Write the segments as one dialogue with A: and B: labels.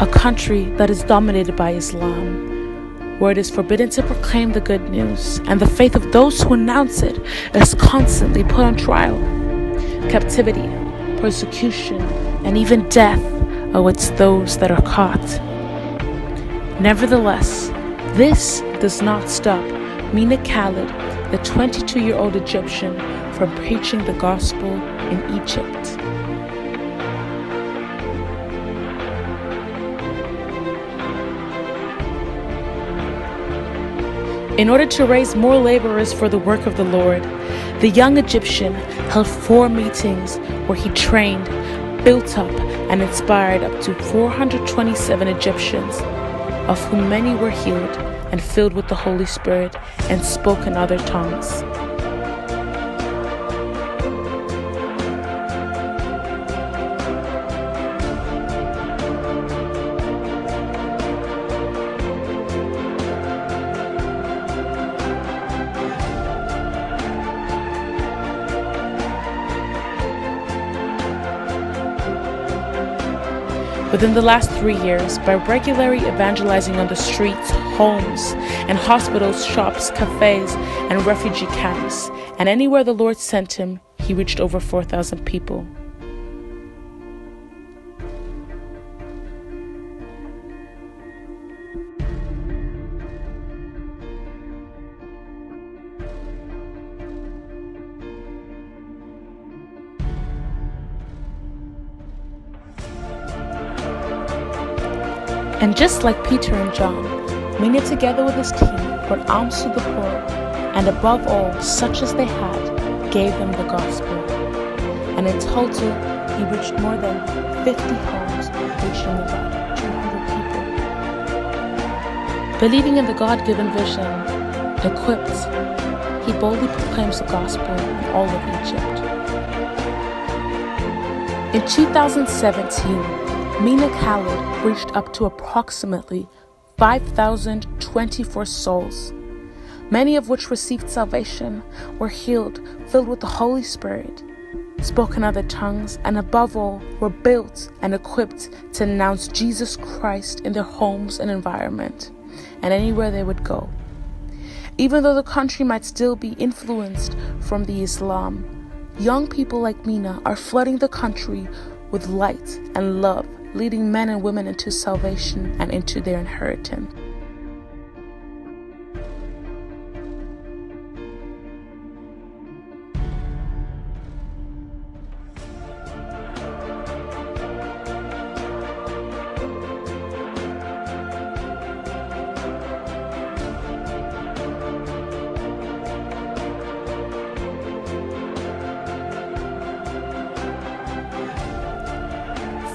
A: a country that is dominated by Islam, where it is forbidden to proclaim the good news, and the faith of those who announce it is constantly put on trial. Captivity, persecution, and even death awaits those that are caught. Nevertheless, this does not stop Mina Khaled, the 22-year-old Egyptian, from preaching the gospel in Egypt. In order to raise more laborers for the work of the Lord, the young Egyptian held 4 meetings where he trained, built up, and inspired up to 427 Egyptians, of whom many were healed and filled with the Holy Spirit and spoke in other tongues. Within the last 3 years, by regularly evangelizing on the streets, homes, and hospitals, shops, cafes, and refugee camps, and anywhere the Lord sent him, he reached over 4,000 people. And just like Peter and John, Mina together with his team brought alms to the poor, and above all, such as they had, gave them the gospel. And in total, he reached more than 50 homes, reaching about 200 people. Believing in the God-given vision, equipped, he boldly proclaims the gospel in all of Egypt. In 2017, Mina Khaled reached up to approximately 5,024 souls, many of which received salvation, were healed, filled with the Holy Spirit, spoke in other tongues, and above all, were built and equipped to announce Jesus Christ in their homes and environment, and anywhere they would go. Even though the country might still be influenced from the Islam, young people like Mina are flooding the country with light and love, leading men and women into salvation and into their inheritance.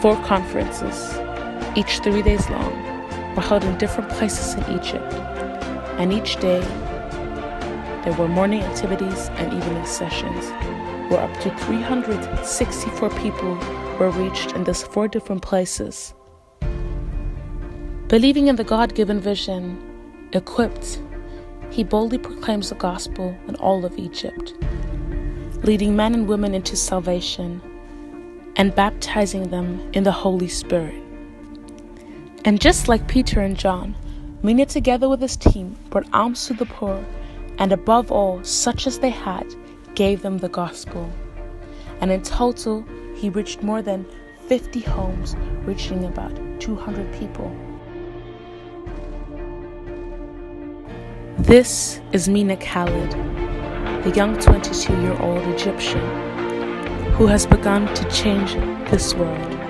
A: Four conferences, each 3 days long, were held in different places in Egypt, and each day there were morning activities and evening sessions, where up to 364 people were reached in these 4 different places. Believing in the God-given vision, equipped, he boldly proclaims the gospel in all of Egypt, leading men and women into salvation and baptizing them in the Holy Spirit. And just like Peter and John, Mina together with his team brought alms to the poor, and above all, such as they had, gave them the gospel. And in total, he reached more than 50 homes, reaching about 200 people. This is Mina Khaled, the young 22-year-old Egyptian who has begun to change this world.